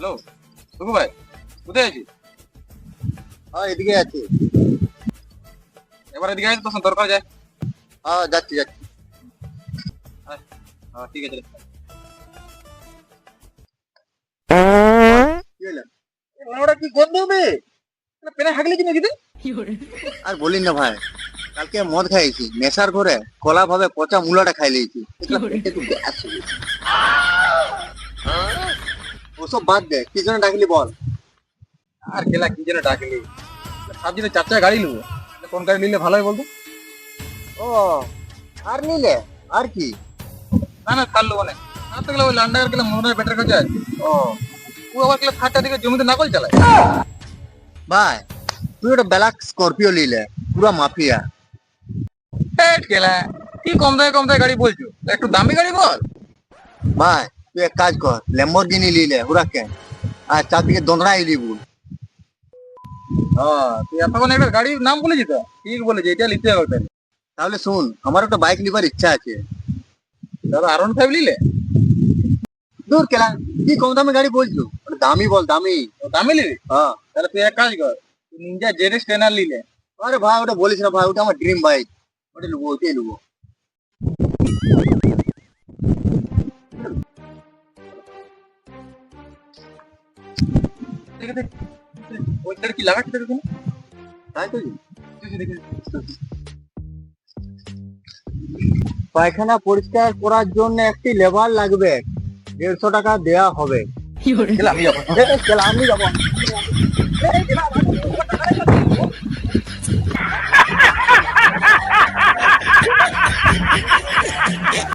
Hello Suku ভাই, কোথায় আছিস? হ্যাঁ এদিকে আছি। এবার এদিকে আয় তো, দরকার যায়। হ্যাঁ যাচ্ছি যাচ্ছি। আয়, হ্যাঁ ঠিক আছে। কি হলো? ওটা কি গন্ধ হবে? পেনে হাগলি কি নাকি? আর বলিস না ভাই, কালকে মদ খাইছি নেশার ঘরে, কলা ভাবে পচা মুলাটা খাই লিয়েছি। ওসব বাদ দে, কি জন্য ডাকলি বল। আর খেলা কি যেন ডাকলি, ভাবছি চার চাকা গাড়ি নেবো। কোন গাড়ি নিলে ভালো হয় বলতো? ও আর নিলে আর কি? না না, থার নেবো না। আর তো গেলে ওই লান্ডার গেলে মনে হয় বেটার কাছে আছে। ও ও আবার গেলে থারটা দিকে জমিতে নাকল চালায়। ভাই, তুই ওটা ব্ল্যাক স্করপিও নিলে, পুরা মাফিয়া। খেলা কি কম দামে গাড়ি বলছো, একটু দামি গাড়ি বল। ভাই তুই এক কাজ কর, ল্যাম্বরগিনি নিলে হুরাকে, আর চারদিকে দোনরাই লিবু। হ্যাঁ, তুই এতক্ষণ একটা গাড়ির নাম বলেছি তো, ঠিক বলেছি, এটা নিতে হবে তাহলে। তাহলে শুন, আমার একটা বাইক নিবার ইচ্ছা আছে। দাদা R15 নিলে? দূর কেলা, কি কম দামে গাড়ি বলছো, ওটা দামি বল দামি। দামি নিবি? হ্যাঁ। তাহলে তুই এক কাজ কর, তুই নিনজা ZS 10R নিলে। আরে ভাই ওটা বলিস না ভাই, ওটা আমার ড্রিম বাইক। ওটা নেবো, ওইটাই নেবো। দেখে দেখ, ওইটার কি লাগাচ্ছে দেখুন। তাই তো। দেখে দেখে। পায়খানা পরিষ্কার করার জন্য একটি লেবার লাগবে, 150 টাকা দেয়া হবে। খেলা আমি যাবো। কেলা আমি যাবো।